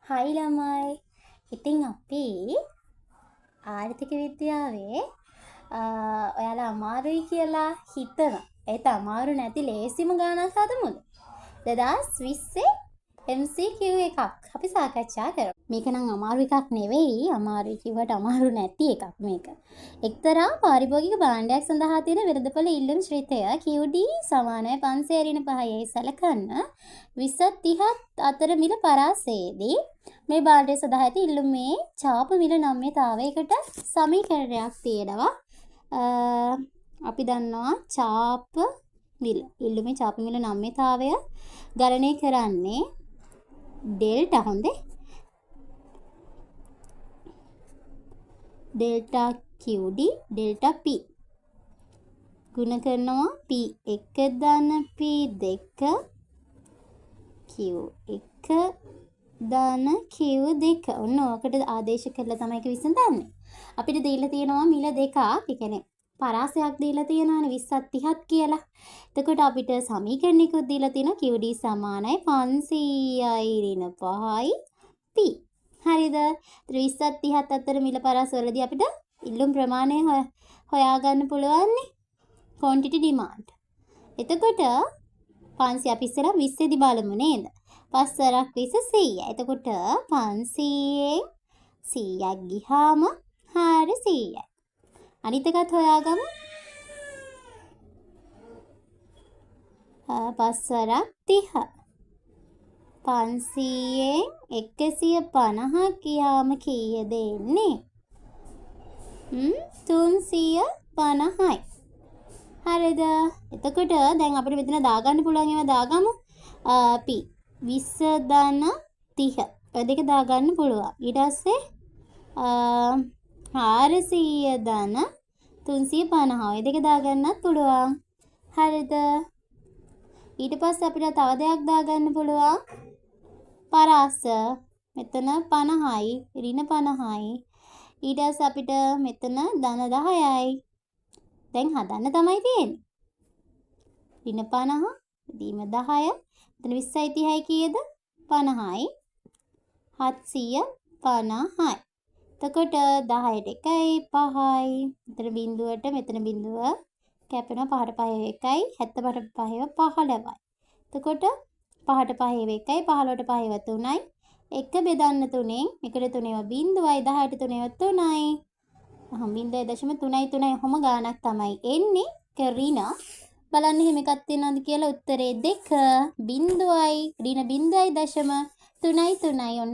හයි ළමයි. ඉතින් අපි ආර්ථික විද්‍යාවේ ඔයාලා අමාරුයි කියලා හිතනවා. ඒත් අමාරු නැති ලේසිම ගණනක් හදමුද? 2020 MCQ එකක් අපි සාකච්ඡා කරමු. මේක නම් අමාරු එකක් නෙවෙයි. අමාරුයි කිව්වට අමාරු නැති එකක් මේක. එක්තරා පාරිභෝගික භාණ්ඩයක් සඳහා තියෙන වෙළඳපොළ ඉල්ලුම් ශ්‍රිතය QD සමානයි 5.5යි සලකන්න 20 30 අතර මිල පරාසයේදී මේ භාණ්ඩය සඳහා ඇති ඉල්ලුමේ ඡාප මිල නම්‍යතාවයකට සමීකරණයක් තියෙනවා. අපි දන්නවා ඡාප මිල ඉල්ලුමේ ඡාප මිල නම්‍යතාවය ගණනය කරන්නේ ඩෙල්ටා හොඳේ ඩෙල්ටා QD ඩෙල්ටා P ගුණ කරනවා P1 ධන P2 Q1 ධන Q2 ඔන්න ඔකට ආදේශ කරලා තමයි ඒක විසඳන්නේ. අපිට දීලා තියෙනවා මිල දෙකක්. ඒ කියන්නේ පරාසයක් දීලා තියෙනවානේ 20ත් 30ත් කියලා. එතකොට අපිට සමීකරණයකුත් දීලා තියෙනවා QD සමානයි 500යි ඍණ 5යි P. හරිද? 20ත් 30ත් අතර මිල පරාස වලදී අපිට ඉල්ලුම් ප්‍රමාණය හොයාගන්න පුළුවන් නේ. quantity demand. එතකොට 500 අපි ඉස්සරහ 20 දී බලමු නේද? 5 වරක් 20 100. එතකොට 500න් 100ක් ගිහාම 400යි. අනිත් එකත් හොයාගමු. 5 වරක් 30. 500න් 150ක් ගියාම කීයද එන්නේ? 350යි. හරිද? එතකොට දැන් අපිට මෙතන දාගන්න පුළුවන් ඒවා දාගමු. P 20 ධන 30. ඔය දෙක දාගන්න පුළුවන්. ඊට පස්සේ 400 ධන 350. ඔය දෙක දාගන්නත් පුළුවන්. හරිද? ඊට පස්සේ අපිට තව දෙයක් දාගන්න පුළුවන්. පරාස මෙතන 50යි ඍණ 50යි. ඊට පස්සේ අපිට මෙතන ධන 10යි. දැන් හදන්න තමයි තියෙන්නේ. ඍණ 50 දීම 10. මෙතන 20යි 30යි කීයද? 50යි. 750යි. එතකොට 10ට 1යි 5යි. මෙතන බිඳුවට මෙතන බිඳුව කැපෙනවා 5ට 5 1යි 75ට 5 15යි. එතකොට 5ට 5 1යි 15ට 5 3යි. 1 බෙදන්න 3ෙන් 1ට 3 බිඳුවයි 10ට 3 3යි. 0.333 ඔහොම ගාණක් තමයි එන්නේ. ඍණ බලන්න එහෙම එකක් තියෙනවද කියලා උත්තරේ 2 බිඳුවයි ඍණ 0.333